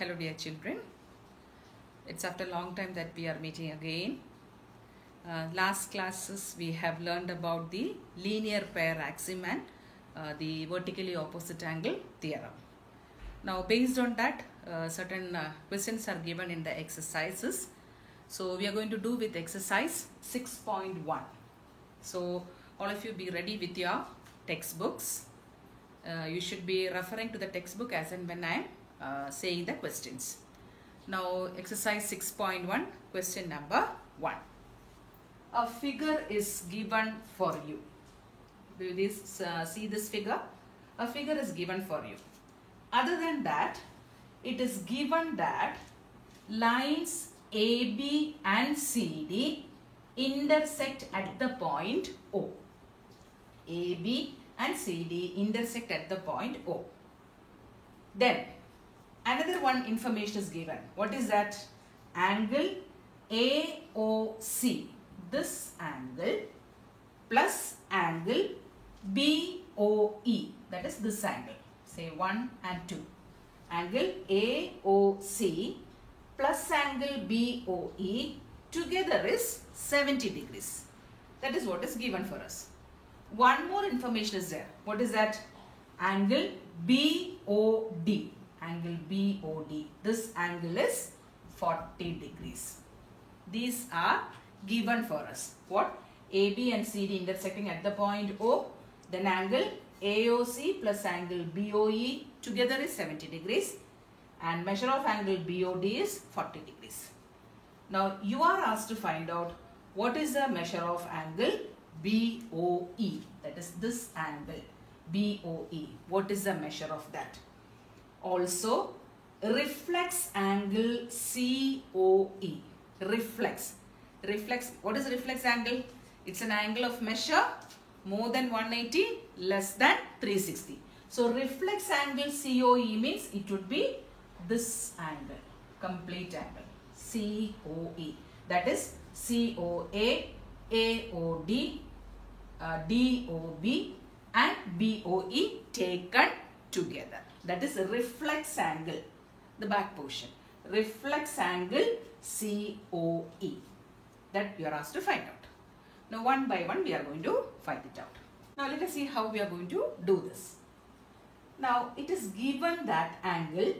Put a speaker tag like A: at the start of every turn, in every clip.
A: Hello dear children, it's after a long time that we are meeting again. Last classes we have learned about the linear pair axiom and the vertically opposite angle theorem. Now based on that certain questions are given in the exercises. So we are going to do with exercise 6.1. So all of you be ready with your textbooks. You should be referring to the textbook as and when I am saying the questions. Now exercise 6.1, question number 1. A figure is given for you. Do you see this figure? A figure is given for you. Other than that, it is given that lines AB and CD intersect at the point O. AB and CD intersect at the point O. Then another one information is given. What is that? Angle AOC. This angle plus angle BOE. That is this angle. Say 1 and 2. Angle AOC plus angle BOE together is 70 degrees. That is what is given for us. One more information is there. What is that? Angle BOD. Angle BOD. This angle is 40 degrees. These are given for us. What? AB and CD intersecting at the point O. Then angle AOC plus angle BOE together is 70 degrees. And measure of angle BOD is 40 degrees. Now you are asked to find out what is the measure of angle BOE. That is this angle BOE. What is the measure of that? Also, reflex angle COE. Reflex. What is reflex angle? It's an angle of measure more than 180, less than 360. So, reflex angle COE means it would be this angle, complete angle, COE. That is COA, AOD, DOB and BOE taken together. That is reflex angle, the back portion. Reflex angle COE. That you are asked to find out. Now one by one we are going to find it out. Now let us see how we are going to do this. Now it is given that angle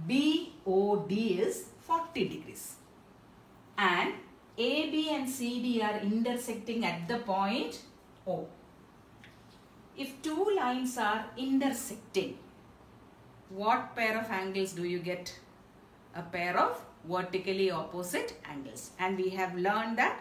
A: BOD is 40 degrees. And AB and CD are intersecting at the point O. If two lines are intersecting, what pair of angles do you get? A pair of vertically opposite angles. And we have learned that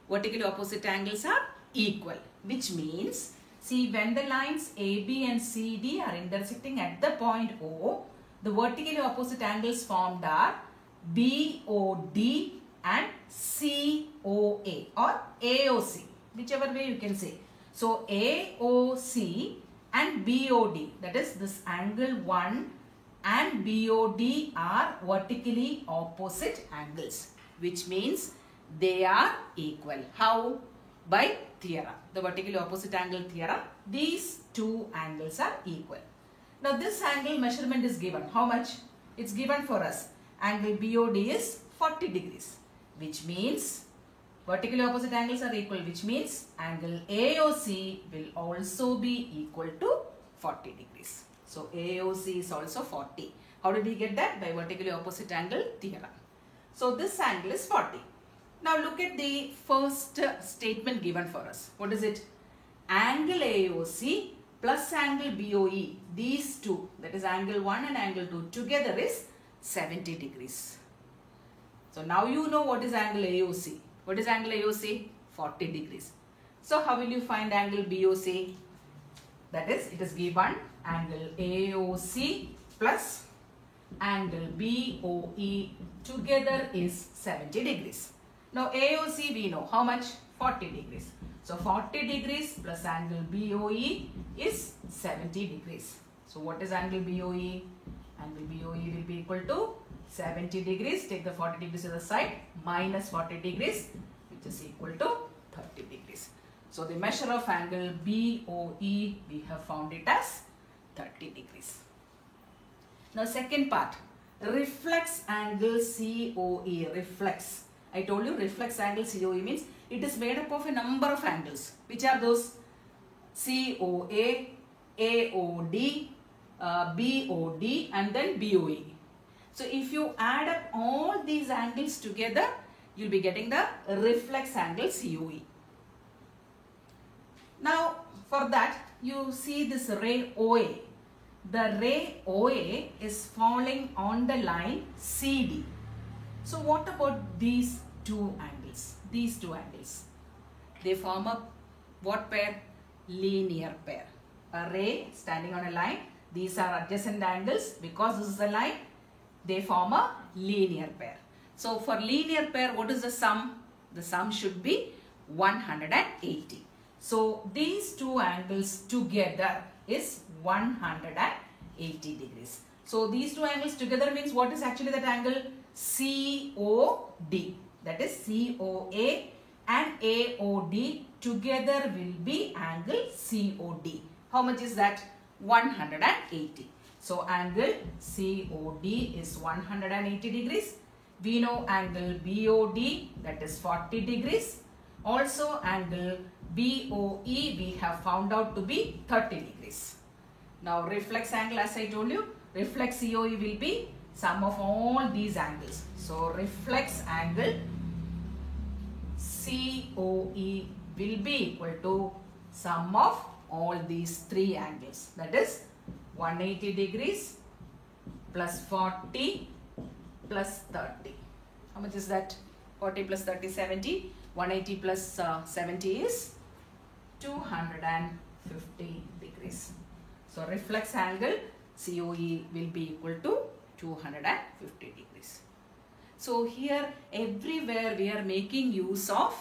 A: vertically opposite angles are equal. Which means, see, when the lines AB and CD are intersecting at the point O, the vertically opposite angles formed are BOD and COA or AOC. Whichever way you can say. So, AOC and BOD, that is this angle 1 and BOD are vertically opposite angles, which means they are equal. How? By theorem, the vertically opposite angle theorem, these two angles are equal. Now this angle measurement is given. How much? It's given for us. Angle BOD is 40 degrees, which means vertically opposite angles are equal, which means angle AOC will also be equal to 40 degrees. So AOC is also 40. How did we get that? By vertically opposite angle theorem. So this angle is 40. Now look at the first statement given for us. What is it? Angle AOC plus angle BOE. These two, that is angle 1 and angle 2 together is 70 degrees. So now you know what is angle AOC. What is angle AOC? 40 degrees. So how will you find angle BOC? That is, it is given angle AOC plus angle BOE together is 70 degrees. Now AOC we know how much? 40 degrees. So 40 degrees plus angle BOE is 70 degrees. So what is angle BOE? Angle BOE will be equal to 70 degrees. Take the 40 degrees to the side, minus 40 degrees, which is equal to 30 degrees. So the measure of angle BOE, we have found it as 30 degrees. Now second part, reflex angle COE. Reflex. I told you reflex angle COE means it is made up of a number of angles. Which are those? COA, AOD, BOD and then BOE. So if you add up all these angles together, you will be getting the reflex angle COE. Now for that you see this ray OA. The ray OA is falling on the line CD. So what about these two angles? These two angles. They form a what pair? Linear pair. A ray standing on a line. These are adjacent angles. Because this is a line, they form a linear pair. So for linear pair, what is the sum? The sum should be 180. So these two angles together is 180 degrees. So these two angles together means what is actually that angle? COD. That is COA and AOD together will be angle COD. How much is that? 180. So angle COD is 180 degrees. We know angle BOD, that is 40 degrees. Also angle BOE we have found out to be 30 degrees. Now reflex angle, as I told you, reflex COE will be sum of all these angles. So reflex angle COE will be equal to sum of all these three angles. That is 180 degrees plus 40 plus 30. How much is that? 40 plus 30, 70. 180 plus 70 is 250 degrees. So reflex angle COE will be equal to 250 degrees. So here everywhere we are making use of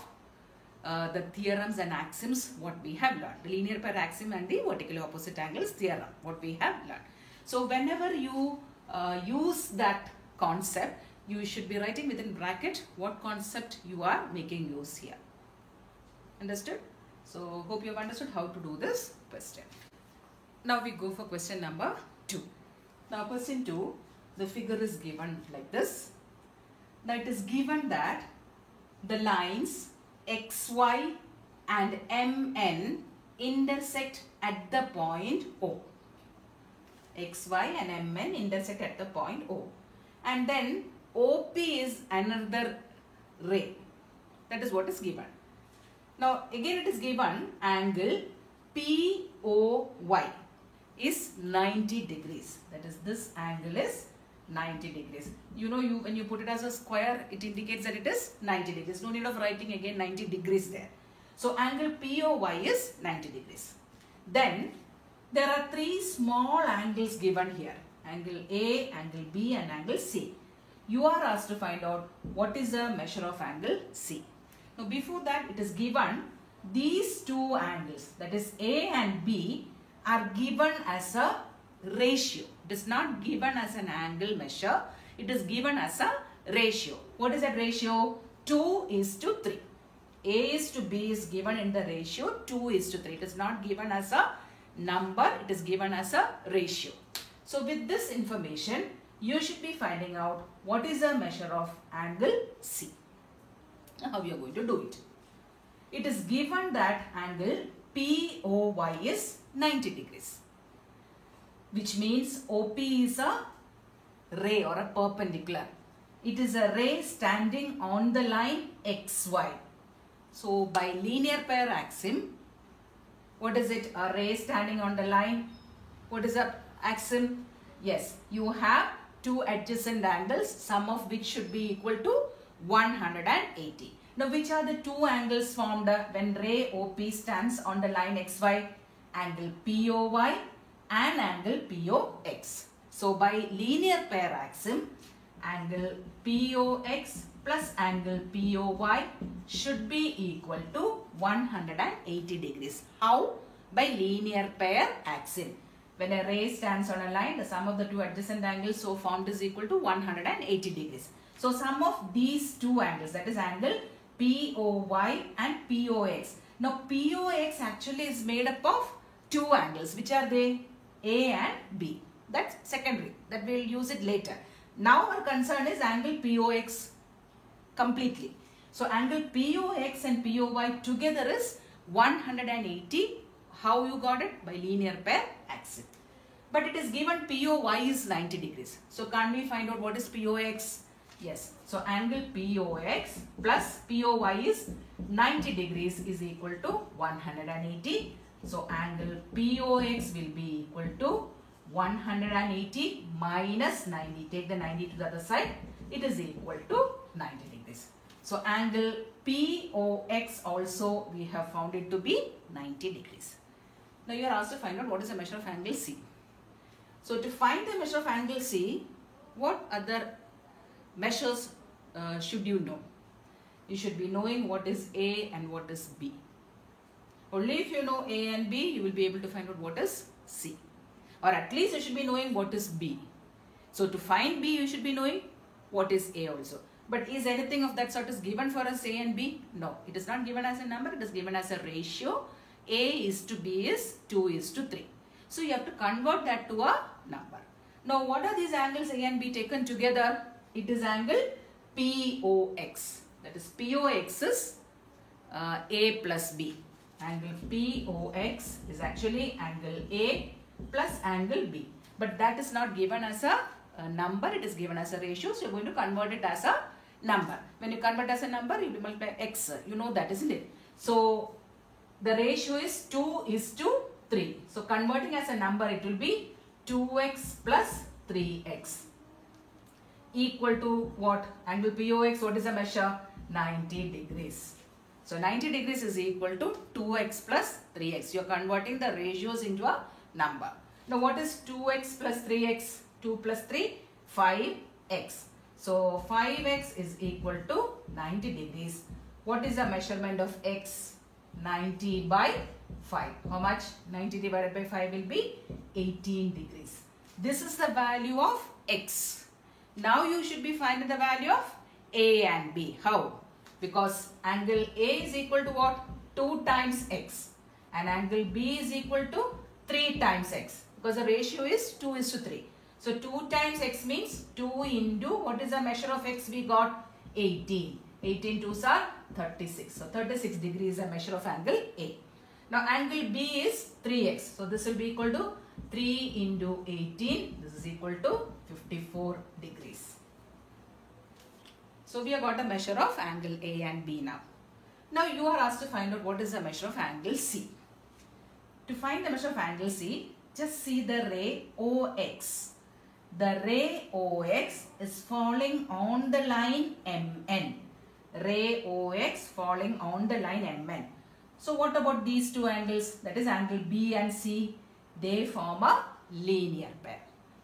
A: the theorems and axioms what we have learned. The linear pair axiom and the vertically opposite angles theorem what we have learned. So whenever you use that concept, you should be writing within bracket what concept you are making use here. Understood? So hope you have understood how to do this question. Now we go for question number 2. Now question 2, the figure is given like this. Now it is given that the lines XY and MN intersect at the point O. XY and MN intersect at the point O. And then OP is another ray. That is what is given. Now again it is given angle POY is 90 degrees. That is, this angle is 90 degrees. You know, when you put it as a square, it indicates that it is 90 degrees. No need of writing again 90 degrees there. So angle POY is 90 degrees. Then there are three small angles given here. Angle A, angle B and angle C. You are asked to find out what is the measure of angle C. Now before that, it is given these two angles, that is A and B, are given as a ratio. It is not given as an angle measure. It is given as a ratio. What is that ratio? 2:3. A is to B is given in the ratio 2:3. It is not given as a number. It is given as a ratio. So with this information, you should be finding out what is the measure of angle C. Now how you are going to do it? It is given that angle POY is 90 degrees. Which means OP is a ray or a perpendicular. It is a ray standing on the line XY. So by linear pair axiom, what is it? A ray standing on the line. What is the axiom? Yes, you have two adjacent angles, sum of which should be equal to 180. Now which are the two angles formed when ray OP stands on the line XY? Angle POY and angle POX. So by linear pair axiom, angle POX plus angle POY should be equal to 180 degrees. How? By linear pair axiom. When a ray stands on a line, the sum of the two adjacent angles so formed is equal to 180 degrees. So sum of these two angles, that is angle POY and POX. Now POX actually is made up of two angles. Which are they? A and B. That's secondary. That we'll use it later. Now our concern is angle POX completely. So angle POX and POY together is 180. How you got it? By linear pair axis. But it is given POY is 90 degrees. So can't we find out what is POX? Yes. So angle POX plus POY is 90 degrees is equal to 180. So angle POX will be equal to 180 minus 90. Take the 90 to the other side. It is equal to 90 degrees. So angle POX also we have found it to be 90 degrees. Now you are asked to find out what is the measure of angle C. So to find the measure of angle C, what other measures should you know? You should be knowing what is A and what is B. Only if you know A and B, you will be able to find out what is C. Or at least you should be knowing what is B. So to find B, you should be knowing what is A also. But is anything of that sort is given for us A and B? No, it is not given as a number, it is given as a ratio. A is to B is 2 is to 3. So you have to convert that to a number. Now what are these angles A and B taken together? It is angle POX. That is POX is A plus B. Angle POX is actually angle A plus angle B. But that is not given as a number, it is given as a ratio. So you are going to convert it as a number. When you convert as a number, you multiply x. You know that, isn't it? So the ratio is 2 is to 3. So converting as a number, it will be 2x plus 3x equal to what? Angle POX, what is the measure? 90 degrees. So 90 degrees is equal to 2x plus 3x. You are converting the ratios into a number. Now what is 2x plus 3x? 2 plus 3, 5x. So 5x is equal to 90 degrees. What is the measurement of x? 90 by 5. How much? 90 divided by 5 will be 18 degrees. This is the value of x. Now you should be finding the value of A and B. How? Because angle A is equal to what? 2 times x. And angle B is equal to 3 times x. Because the ratio is 2 is to 3. So 2 times x means 2 into, what is the measure of x we got? 18. 18 2s are 36. So 36 degrees is the measure of angle A. Now angle B is 3x. So this will be equal to 3 into 18. This is equal to 54 degrees. So we have got a measure of angle A and B now. Now you are asked to find out what is the measure of angle C. To find the measure of angle C, just see the ray OX. The ray OX is falling on the line MN. Ray OX falling on the line MN. So what about these two angles? That is angle B and C. They form a linear pair.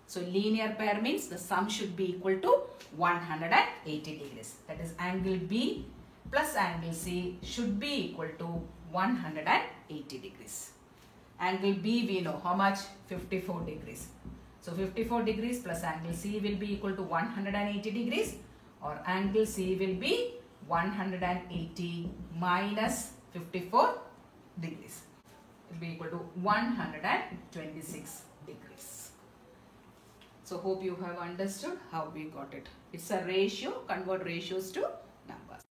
A: So linear pair means the sum should be equal to 180 degrees. That is angle B plus angle C should be equal to 180 degrees. Angle B we know how much? 54 degrees. So 54 degrees plus angle C will be equal to 180 degrees, or angle C will be 180 minus 54 degrees. It will be equal to 126 degrees. So hope you have understood how we got it. It's a ratio, convert ratios to numbers.